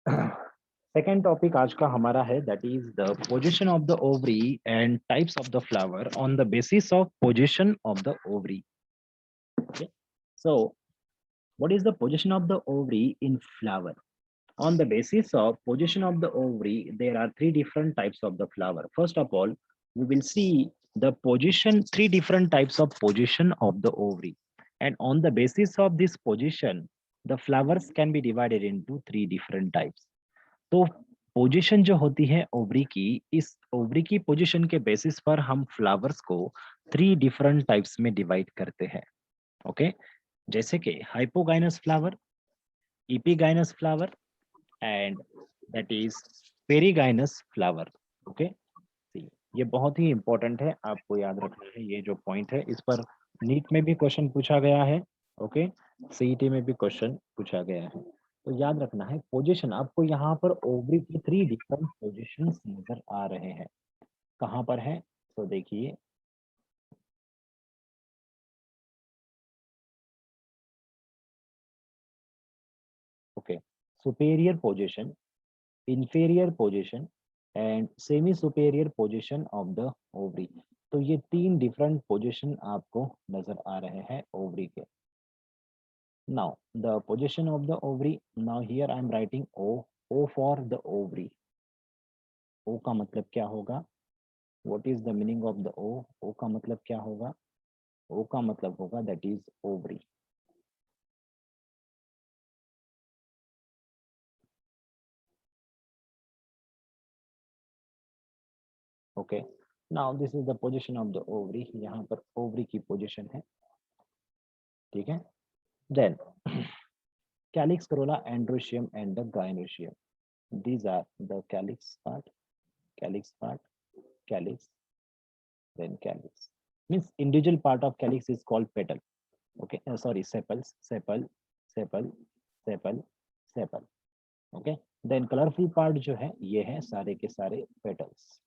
Second topic आज का हमारा है that is the position of the ovary and types of the flower on the basis of position of the ovary. Okay. So, what is the position of the ovary in flower? On the basis of position of the ovary, there are three different types of the flower. First of all, we will see the position, three different types of position of the ovary. And on the basis of this position, the flowers can be divided into three different types. तो position जो होती है ovary की, इस ovary की position के basis पर हम फ्लावर्स को थ्री डिफरेंट टाइप्स में डिवाइड करते हैं. ओके, जैसे कि hypogynous flower, epigynous flower and that is perigynous flower. Okay, ये बहुत ही इंपॉर्टेंट है, आपको याद रखना है. ये जो पॉइंट है इस पर नीट में भी क्वेश्चन पूछा गया है. ओके, सीईटी में भी क्वेश्चन पूछा गया है. तो याद रखना है पोजीशन. आपको यहाँ पर ओवरी की थ्री डिफरेंट पोजीशंस नजर आ रहे हैं. कहाँ पर है? तो देखिए, okay, superior position, inferior position and semi superior position of the ovary. तो ये तीन डिफरेंट पोजीशन आपको नजर आ रहे हैं ओवरी के. now the position of the ovary, now here I am writing o for the ovary. o का मतलब क्या होगा? what is the meaning of the o का मतलब क्या होगा? o का मतलब होगा that is ovary. okay, now this is the position of the ovary. यहाँ पर ovary की पोजीशन है. ठीक है, then calyx, corolla, androecium and the gynoecium. These are the calyx part, calyx, then calyx. Means individual part of calyx is called petal. Okay, sorry, sepals, sepal. Okay, then colorful part जो है ये है सारे के सारे petals.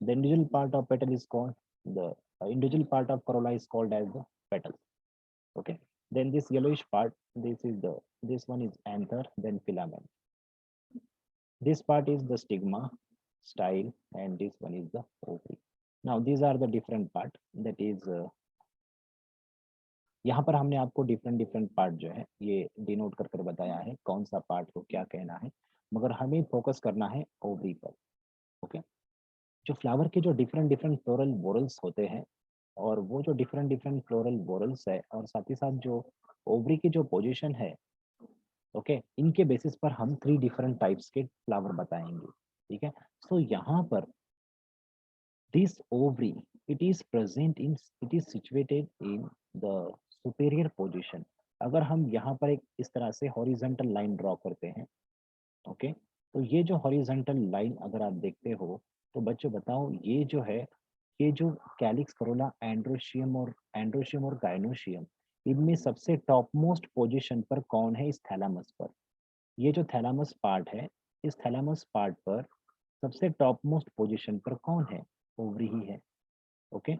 The individual part of petal is called the individual part of corolla is called as the petal. Okay, then this yellowish part, this one is anther, then filament. This part is the stigma, style, and this one is the ovary. Now these are the different part. That is यहाँ पर हमने आपको different part जो है ये denote कर बताया है कौन सा पार्ट को क्या कहना है, मगर हमें फोकस करना है ओवरी पर. ओके, जो फ्लावर के जो डिफरेंट फ्लोरल बोरल्स होते हैं, और वो जो डिफरेंट फ्लोरल बोरल्स है, और साथ ही साथ जो ओवरी की जो पोजीशन है, ओके, इनके बेसिस पर हम थ्री डिफरेंट टाइप्स के फ्लावर बताएंगे. ठीक है, सो यहाँ पर this ovary, it is situated in the superior position. अगर हम यहाँ पर एक इस तरह से हॉरिजॉन्टल लाइन ड्रॉ करते हैं, ओके, तो ये जो हॉरिजॉन्टल लाइन अगर आप देखते हो, तो बच्चों बताओ ये जो है, ये जो कैलिक्स, करोला, एंड्रोशियम और गाइनोशियम, इनमें सबसे टॉप मोस्ट पोजिशन पर कौन है? इस थैलामस पर. ये जो थैलामस पार्ट है, इस थैलामस पार्ट पर सबसे टॉप मोस्ट पोजिशन पर कौन है? ओवरी ही है. ओके,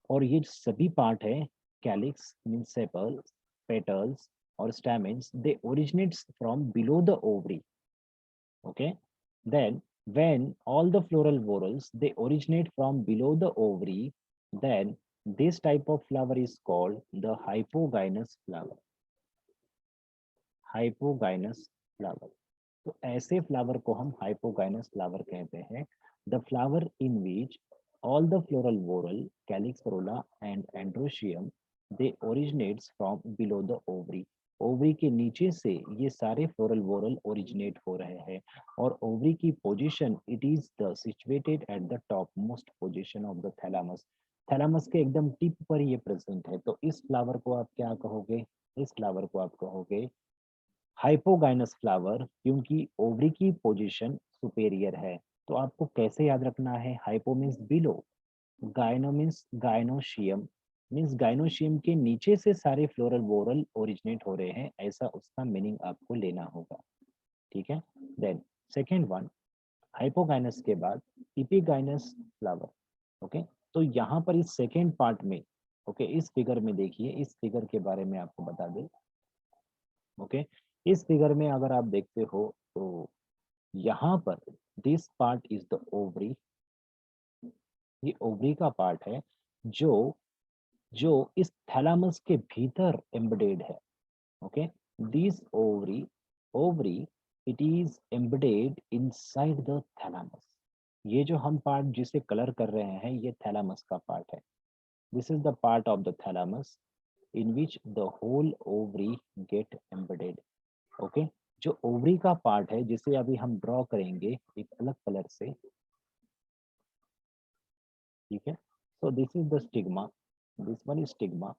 और ये सभी पार्ट है कैलिक्स मींस सेपल्स, पेटल्स और stamens, they originates from below the ovary. Okay, then when all the floral whorls they originate from below the ovary, then this type of flower is called the hypogynous flower. Hypogynous flower. तो ऐसे flower को हम hypogynous flower कहते हैं. The flower in which all the floral whorl, calyx, corolla and androecium, they originates from below the ovary. Ovary के नीचे से ये सारे फ्लोरल वोरल ओरिजिनेट हो रहे हैं, और ओवरी की position it is the situated at the top most position of the thalamus. Thalamus के एकदम टिप पर ये प्रेजेंट है. तो इस फ्लावर को आप क्या कहोगे? इस फ्लावर को आप कहोगे हाइपोगाइनस फ्लावर, क्योंकि ओवरी की पोजीशन सुपेरियर है. तो आपको कैसे याद रखना है? हाइपो मीन्स बिलो, गायनो मीन्स गायनोशियम, मीन्स गायनोशियम के नीचे से सारे फ्लोरल वोरल ओरिजिनेट हो रहे हैं, ऐसा उसका मीनिंग आपको लेना होगा. ठीक है, देन सेकेंड वन, हाइपोगाइनस के बाद इपिगाइनस फ्लावर. ओके, तो यहाँ पर इस सेकेंड पार्ट में, ओके, इस फिगर में देखिए, इस फिगर के बारे में आपको बता दें. ओके, इस फिगर में अगर आप देखते हो तो यहाँ पर this part is the ovary, ये ओवरी का पार्ट है जो जो इस थैलामस के भीतर एम्बेडेड है। Okay, this ovary it is embedded inside the thalamus. ये जो हम पार्ट जिसे कलर कर रहे हैं ये थैलामस का पार्ट है। This is the part of the thalamus in which the whole ovary get embedded। Okay, जो ओवरी का पार्ट है जिसे अभी हम ड्रॉ करेंगे एक अलग कलर से, ठीक है। So this is the stigma, this one is stigma,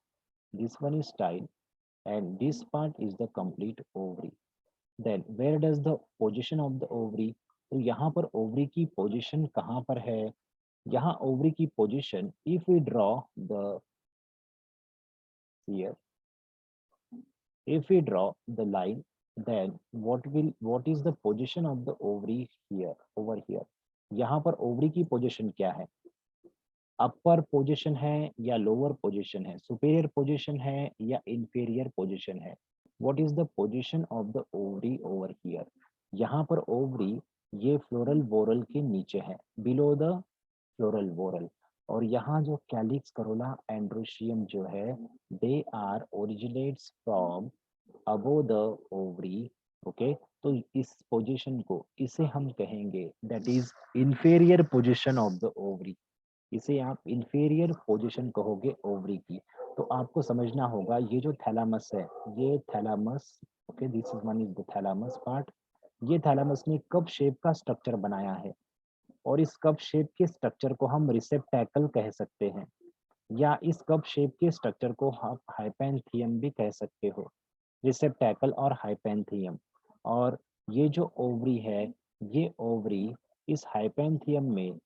this one is style, and this part is the complete ovary. Then where does the position of the ovary, तो यहाँ पर ओवरी की पोजीशन कहाँ पर है? यहाँ ओवरी की position, if we draw the here, if we draw the line, then what is the position of the ovary here, over here? यहाँ पर ओवरी की पोजीशन क्या है? अपर पोजीशन है या लोअर पोजीशन है? सुपीरियर पोजीशन है या इंफीरियर पोजीशन है? What is the position of the ovary over here? यहाँ पर ओवरी ये फ्लोरल वोरल के नीचे है, बिलो द फ्लोरल वोरल। और यहाँ जो कैलिक्स करोला एंड्रोशियम जो है, they are originates from above the ovary. Okay, तो इस पोजीशन को, इसे हम कहेंगे that is inferior position of the ovary. इसे आप इंफीरियर पोजीशन कहोगे ओवरी की। तो आपको समझना होगा ये जो थैलामस है, ये thalamus, okay, this is one is the thalamus part. ये थैलामस ने कप शेप का स्ट्रक्चर बनाया है, और इस कप शेप के स्ट्रक्चर को हम रिसेप्टैकल कह सकते हैं, या इस कप शेप के स्ट्रक्चर को आप हाइपेंथियम भी कह सकते हो, रिसेप्टैकल और हाइपेंथियम। और ये जो ओवरी है, ये ओवरी इस हाइपेंथियम में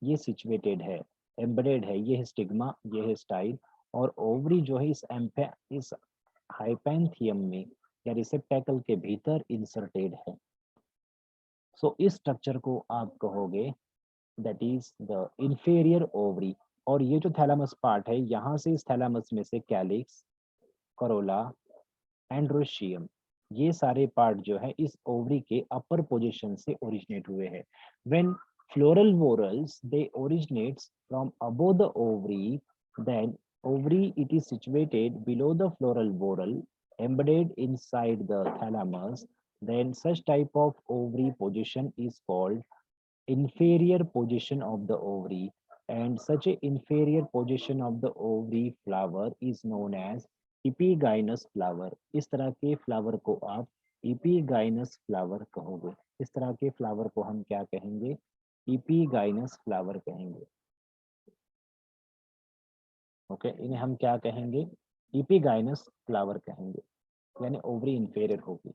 ये सिचुएटेड है, एम्बेडेड है। ये है स्टिग्मा, ये है स्टाइल, और ओवरी जो है इस हाइपेंथियम में या रिसेप्टैकल के भीतर इंसर्टेड है। सो इस स्ट्रक्चर को आप कहोगे that is the inferior ovary. और ये जो थैलामस पार्ट है, यहाँ से इस थैलामस में से कैलिक्स, करोला, एंड्रोशियम, ये सारे पार्ट जो है इस ओवरी के अपर पोजीशन से ओरिजिनेट हुए हैं। When floral whorls they originates from above the ovary, then ovary it is situated below the floral whorl, embedded inside the thalamus, then such type of ovary position is called inferior position of the ovary, and such a inferior position of the ovary flower is known as epigynous flower. इस तरह के flower को आप इपीगाइनस flower कहोगे। इस तरह के flower को हम क्या कहेंगे? इपीगाइनस फ्लावर कहेंगे। ओके, इन्हें हम क्या कहेंगे? इपीगाइनस फ्लावर कहेंगे, यानी ओवरी इंफीरियर होगी।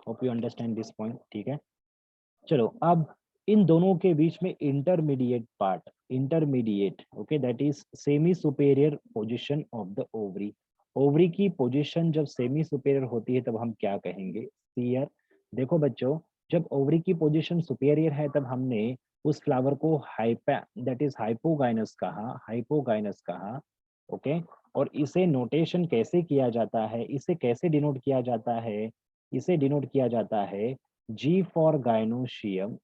Hope you understand this point, ठीक है। चलो, अब इन दोनों के बीच में intermediate part, intermediate, okay, that is semi superior position of the ovary. Ovary की पोजीशन जब सेमी सुपेरियर होती है तब हम क्या कहेंगे? सीयर। देखो बच्चों, जब ओवरी की पोजीशन सुपेरियर है तब हमने उस फ्लावर को हाइपा दैट इज हाइपोगाइनस कहा, हाइपोगाइनस कहा। ओके, और इसे नोटेशन कैसे किया जाता है, इसे कैसे डिनोट किया जाता है? इसे डिनोट किया जाता है जी फॉर गाइनोशियम,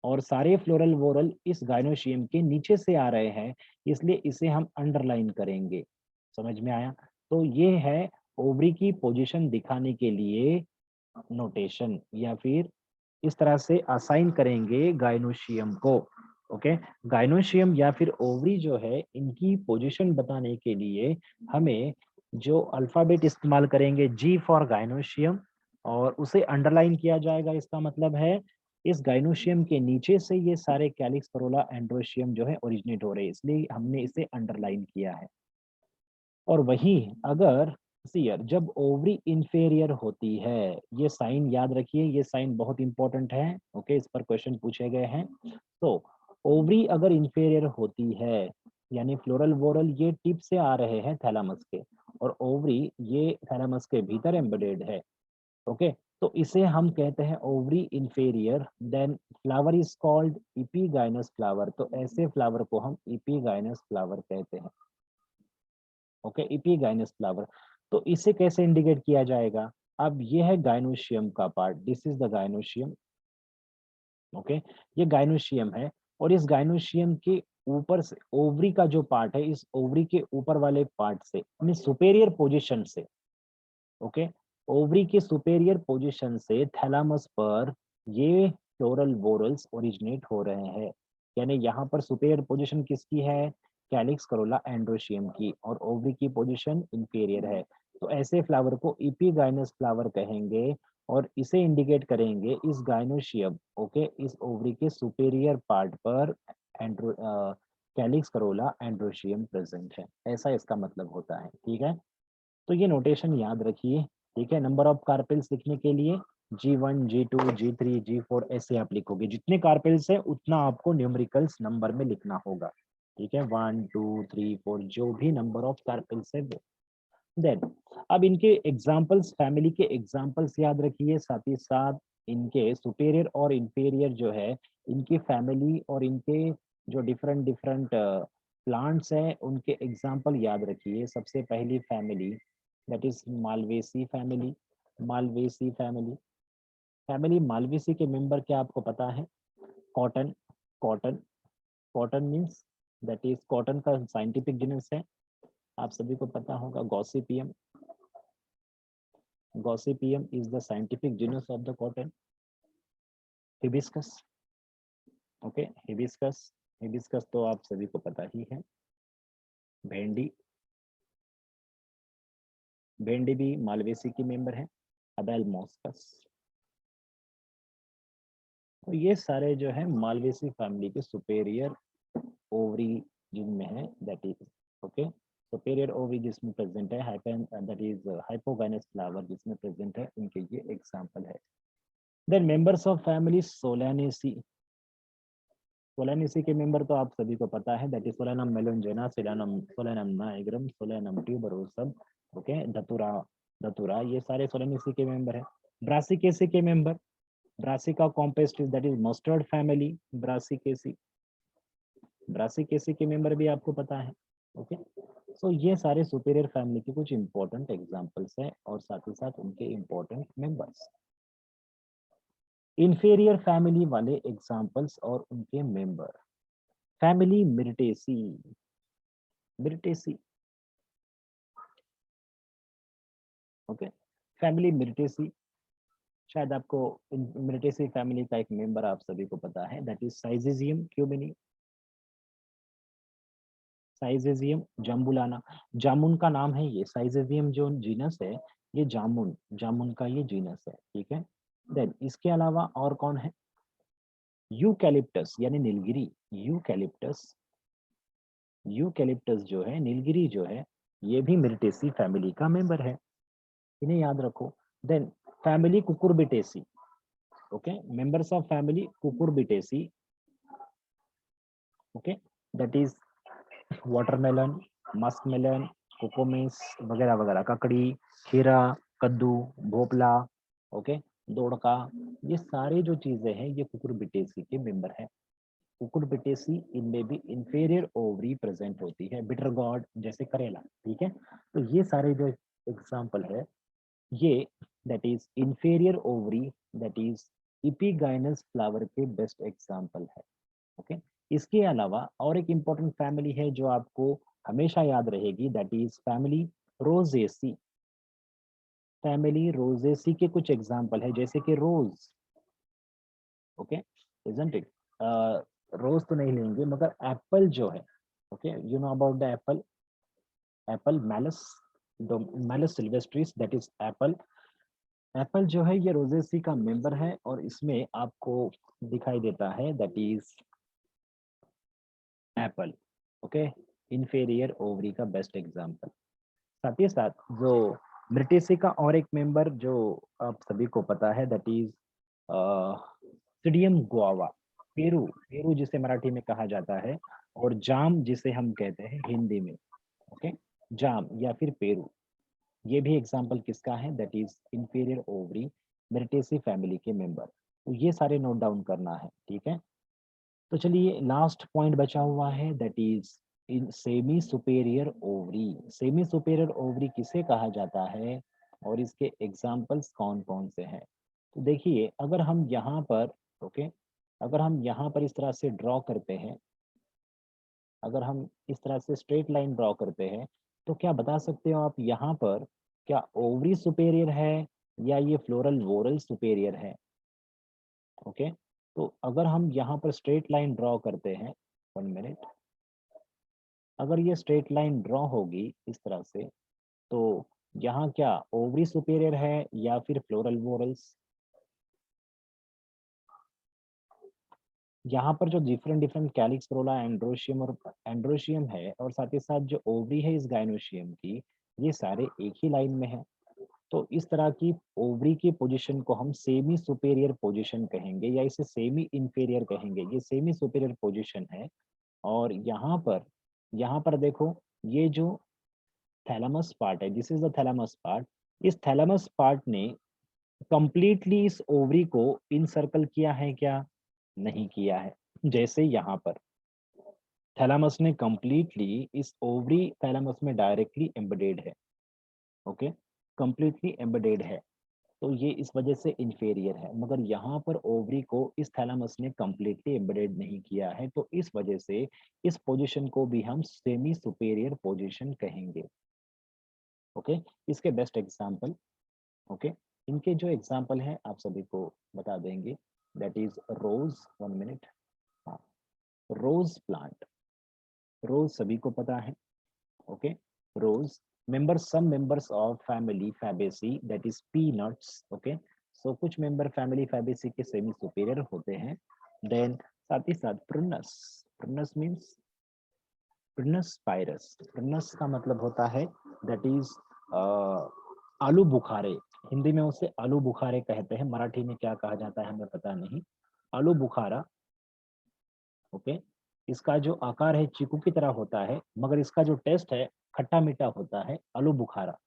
और सारे फ्लोरल वोरल इस गाइनोशियम के नीचे से आ रहे हैं, इसलिए इसे हम अंडरलाइन करेंगे। समझ में आया? तो ये है ओवरी की पोजीशन दिखाने के लिए नोटेशन, या फिर इस तरह से असाइन करेंगे गाइनोशियम को। ओके, गाइनोशियम या फिर ओवरी जो है, इनकी पोजीशन बताने के लिए हमें जो अल्फाबेट इस्तेमाल करेंगे, जी फॉर गाइनोशियम, और उसे अंडरलाइन किया जाएगा। इसका मतलब है इस गाइनोशियम के नीचे से ये सारे कैलिक्स, करोला, एंड्रोशियम जो है ओरिजिनेट हो रहे हैं, इसलिए हमने इसे अंडरलाइन किया है। और वहीं अगर सीयर जब ओवरी इंफेरियर होती है, ये साइन याद रखिए, ये साइन बहुत इंपॉर्टेंट है। ओके, इस पर क्वेश्चन पूछे गए हैं। तो ओवरी अगर इंफेरियर होती है, यानी फ्लोरल वोरल ये टिप से आ रहे हैं थैलामस के, और ओवरी ये थैलामस के भीतर एम्बेडेड है। ओके, तो इसे हम कहते हैं ovary inferior, then flower is called epigynous flower. तो ऐसे फ्लावर को हम इपीगाइनस फ्लावर कहते हैं। Okay, epigynous flower. तो इसे कैसे इंडिकेट किया जाएगा? अब ये है गाइनोशियम का part, this is the gynoecium. Okay, ये गाइनोशियम है, और इस गाइनोशियम के ऊपर से ओवरी का जो पार्ट है, इस ओवरी के ऊपर वाले पार्ट से अपनी सुपेरियर पोजीशन से, ओके, ओवरी के सुपेरियर पोजीशन से थैलामस पर ये फ्लोरल वोरल्स ओरिजिनेट हो रहे हैं। यानी यहाँ पर सुपेरियर पोजीशन किसकी है, कैलिक्स करोला एंड्रोशियम की, और ओवरी की पोजीशन इंफीरियर है। तो ऐसे फ्लावर को इपीगाइनस फ्लावर कहेंगे, और इसे इंडिकेट करेंगे इस गाइनोशियम, ओके, इस ओवरी के सुपेरियर पार्ट पर एंड्रो कैलिक्स करोला एंड्रोशियम प्रेजेंट है, ऐसा इसका मतलब होता है। ठीक है, तो ये नोटेशन याद रखिए। ठीक है, नंबर ऑफ कार्पेल्स लिखने के लिए G1, G2, G3, G4 ऐसे आप लिखोगे, जितने कार्पेल्स है उतना आपको न्यूमेरिकल्स नंबर में लिखना होगा। ठीक है, 1 2 3 4 जो भी नंबर ऑफ कार्पेल्स है वो। देन अब इनके एग्जांपल्स, फैमिली के एग्जांपल्स याद रखिए, साथ ही साथ इनके सुपेरियर और इंफीरियर जो है, इनकी फैमिली और इनके जो डिफरेंट डिफरेंट प्लांट्स हैं उनके एग्जांपल याद रखिए। सबसे पहली family that is Malvaceae family. Malvaceae family, family Malvaceae के मेंबर क्या आपको पता है? Cotton, cotton, cotton means that is cotton का साइंटिफिक जीनस है, आप सभी को पता होगा, Gossypium. Gossypium is the scientific genus of the cotton. Hibiscus, okay, hibiscus, hibiscus तो आप सभी को पता ही है। भेंडी, भेंडी भी मालवेसी की मेंबर है। अबेलमोस्कस, तो ये सारे जो है मालवेसी फैमिली के सुपेरियर ओवरी जिनमें है, that is okay, superior ovary जिसमें प्रेजेंट है, hyphen that is hypogynous flower जिसमें प्रेजेंट है, उनके ये एग्जांपल है। Then members of family Solanaceae. Solanaceae के मेंबर तो आप सभी को पता है, that is Solanum melongena, Solanum, Solanum nigrum, Solanum tuberosum, okay, धतुरा, धतुरा, ये सारे सोलानेसी के मेंबर है। ब्रासिकेसी के member, Brassica campestris that is mustard family, Brassicaceae, Brassicaceae के मेंबर भी आपको पता है। ओके, सो ये सारे सुपीरियर फैमिली के कुछ इंपॉर्टेंट एग्जांपल्स हैं, और साथ ही साथ उनके इंपॉर्टेंट मेंबर्स। इंफीरियर फैमिली वाले एग्जांपल्स और उनके member, family Myrtaceae, Myrtaceae, okay, family Myrtaceae, शायद आपको मिर्टेसी फैमिली का एक मेंबर आप सभी को पता है, दैट इज साइजेजियम क्यूमिनी, साइजेजियम जम्बुलाना, जामुन का नाम है ये, साइजेजियम जो जीनस है ये जामुन, जामुन का ये जीनस है। ठीक है, देन इसके अलावा और कौन है? यूकैलिप्टस यानी नीलगिरी, यूकैलिप्टस, यूकैलिप्टस जो है, नीलगिरी जो है, ये भी मिर्टेसी फैमिली का मेंबर है, इन्हें याद रखो। Then family Cucurbitaceae, okay, members of family Cucurbitaceae, okay, that is watermelon, muskmelon, Cucumis वगैरह वगैरह, ककड़ी, खीरा, कद्दू, भोपला, ओके, दोड़का, ये सारे जो चीजें हैं ये कुकुरबिटेसी के मेंबर है। कुकुरबिटेसी इनमें भी इंफीरियर ओवरी प्रेजेंट होती है, बिटर गॉड जैसे करेला। ठीक है, तो ये सारे जो एग्जाम्पल है ये that is inferior ovary, that is epigynous flower के बेस्ट एग्जाम्पल है। ओके, इसके अलावा और एक इम्पोर्टेंट फैमिली है जो आपको हमेशा याद रहेगी, that is family Rosaceae. Family Rosaceae के कुछ एग्जाम्पल है जैसे कि रोज, ओके, इजंट इट, रोज तो नहीं लेंगे मगर एप्पल जो है, okay, you know about the Apple, Apple malleus, malleus sylvestris that is Apple, Apple जो है ये रोजेसी का मेंबर है, और इसमें आपको दिखाई देता है that is Apple, okay, inferior ovary का बेस्ट एग्जांपल। साथ ही साथ जो ब्रिटिश का और एक मेंबर जो आप सभी को पता है, दैट इज सीडियम गुआवा, पेरू, पेरू जिसे मराठी में कहा जाता है, और जाम जिसे हम कहते हैं हिंदी में, ओके, जाम या फिर पेरू, ये भी एग्जांपल किसका है, that is inferior ovary Myrtaceae family के मेंबर। तो ये सारे नोट डाउन करना है। ठीक है, तो चलिए लास्ट पॉइंट बचा हुआ है, that is in semi superior ovary. Semi superior ovary किसे कहा जाता है? और इसके एग्जाम्पल्स कौन कौन से हैं। तो देखिए अगर हम यहाँ पर ओके, अगर हम यहाँ पर इस तरह से ड्रॉ करते हैं, अगर हम इस तरह से स्ट्रेट लाइन ड्रॉ करते हैं, तो क्या बता सकते हो आप यहाँ पर क्या ओवरी सुपेरियर है या ये फ्लोरल वोरल सुपेरियर है। ओके, तो अगर हम यहाँ पर स्ट्रेट लाइन ड्रॉ करते हैं, 1 मिनट, अगर ये स्ट्रेट लाइन ड्रॉ होगी इस तरह से, तो यहाँ क्या ओवरी सुपेरियर है या फिर फ्लोरल वोरल्स। यहाँ पर जो डिफरेंट डिफरेंट कैलिक्स रोला एंड्रोशियम और एंड्रोशियम है, और साथ ही साथ जो ओवरी है इस गाइनोशियम की, ये सारे एक ही लाइन में है। तो इस तरह की ओवरी की पोजीशन को हम सेमी सुपेरियर पोजीशन कहेंगे या इसे सेमी इंफीरियर कहेंगे। ये सेमी सुपेरियर पोजीशन है। और यहाँ पर देखो, ये जो थैलेमस पार्ट है, this is the thalamus part, इस थैलेमस पार्ट ने कंप्लीटली इस ओवरी को इनसर्कल किया है क्या, नहीं किया है। जैसे यहाँ पर थैलेमस ने कंप्लीटली इस ओवरी थैलेमस में डायरेक्टली एम्बेडेड है। ओके, कंप्लीटली एम्बेडेड है, तो ये इस वजह से इंफेरियर है। मगर यहाँ पर ओवरी को इस थैलेमस ने कंप्लीटली एम्बेडेड नहीं किया है, तो इस वजह से इस पोजीशन को भी हम सेमी सुपेरियर पोजीशन कहेंगे। ओके, इसके बेस्ट एग्जांपल, ओके, इनके जो एग्जांपल हैं आप सभी को बता देंगे, दैट इज रोज, 1 मिनट, हाँ, रोज प्लांट, रोज सभी को पता है। Okay, rose members, some members of family fabaceae, that is peanuts, okay, so कुछ member family fabaceae के semi superior होते हैं। then साथ ही साथ prunus, prunus means prunus spirus, prunus का मतलब होता है that is आलू बुखारे, हिंदी में उसे आलू बुखारे कहते हैं, मराठी में क्या कहा जाता है हमें पता नहीं, आलू बुखारा। ओके, इसका जो आकार है चीकू की तरह होता है, मगर इसका जो टेस्ट है खट्टा मीठा होता है, आलू बुखारा।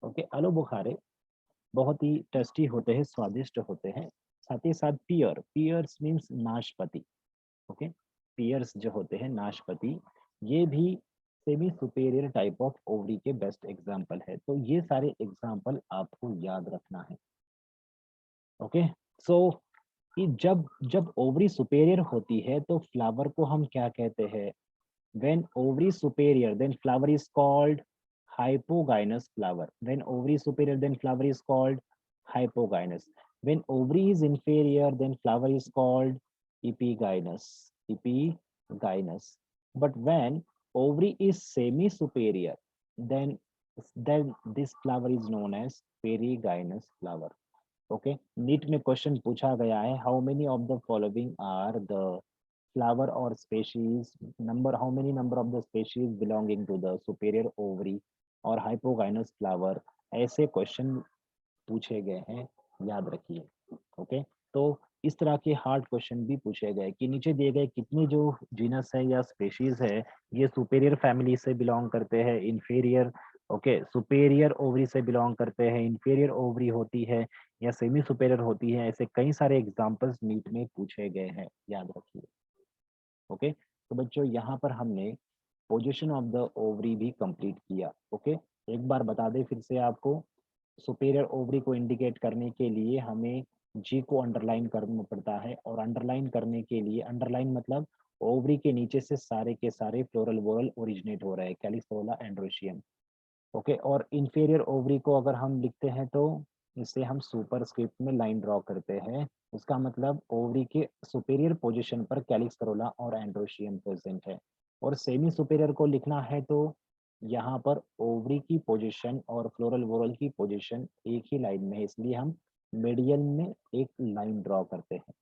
ओके, आलू बुखारे बहुत ही टेस्टी होते हैं, स्वादिष्ट होते हैं। साथ ही साथ पियर, पियर्स मीन्स नाशपाती। ओके, पियर्स जो होते हैं नाशपाती, ये भी semi superior type of ovary के बेस्ट एग्जाम्पल है। तो ये सारे एग्जाम्पल आपको याद रखना है। ओके, सो कि जब जब ओवरी सुपेरियर होती है तो फ्लावर को हम क्या कहते हैं। When ovary superior, then flower is called hypogynous flower. When ovary superior, then flower is called hypogynous. When ovary is inferior, then flower is called epigynous. Epigynous. But when ovary is semi-superior, then this flower is known as perigynous flower. Okay. NEET में question पूछा गया है, how many of the following are the flower or species, number, how many number of the species belonging to the superior ovary और hypogynous flower, ऐसे question पूछे गए हैं, याद रखिए। ओके, तो इस तरह के हार्ड क्वेश्चन भी पूछे गए कि नीचे दिए गए कितने जो जीनस है या स्पेशीज है, ये सुपेरियर फैमिली से बिलोंग करते हैं, इंफीरियर, ओके, सुपेरियर ओवरी से बिलोंग करते हैं, इंफीरियर ओवरी होती है या सेमी सुपेरियर होती है। ऐसे कई सारे एग्जांपल्स नीट में पूछे गए हैं, याद रखिए। ओके, तो बच्चों यहाँ पर हमने पोजीशन ऑफ द ओवरी भी कंप्लीट किया। ओके, एक बार बता दें फिर से आपको, सुपेरियर ओवरी को इंडिकेट करने के लिए हमें जी को अंडरलाइन करना पड़ता है, और अंडरलाइन करने के लिए, अंडरलाइन मतलब ओवरी के नीचे से सारे के सारे फ्लोरल वोरल ओरिजिनेट हो रहे हैं, कैलिक्स रोला एंड्रोशियम। ओके, और इंफीरियर ओवरी को अगर हम लिखते हैं तो इसे हम सुपर स्क्रिप्ट में लाइन ड्रॉ करते हैं, उसका मतलब ओवरी के सुपेरियर पोजीशन पर कैलिक्स करोला और एंड्रोशियम प्रेजेंट है। और सेमी सुपेरियर को लिखना है तो यहाँ पर ओवरी की पोजीशन और फ्लोरल वोरल की पोजीशन एक ही लाइन में है, इसलिए हम मीडियन में एक लाइन ड्रॉ करते हैं।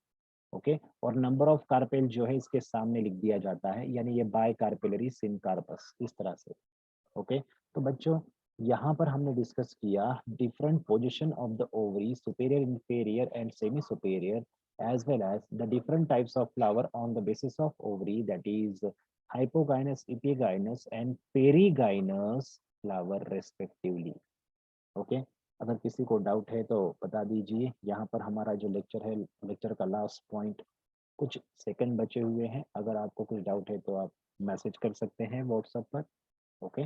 ओके, और नंबर ऑफ कार्पेल जो है इसके सामने लिख दिया जाता है, यानी ये बाय कार्पेलरी सिनकार्पस, इस तरह से। ओके, तो बच्चों यहाँ पर हमने डिस्कस किया different position of the ovary, superior, inferior and semi superior, as well as the different types of flower on the basis of ovary, that is hypogynous, epigynous and perigynous flower respectively. Okay, अगर किसी को doubt है तो बता दीजिए। यहाँ पर हमारा जो लेक्चर है, लेक्चर का लास्ट पॉइंट, कुछ सेकंड बचे हुए हैं, अगर आपको कुछ डाउट है तो आप मैसेज कर सकते हैं व्हाट्सएप पर। ओके,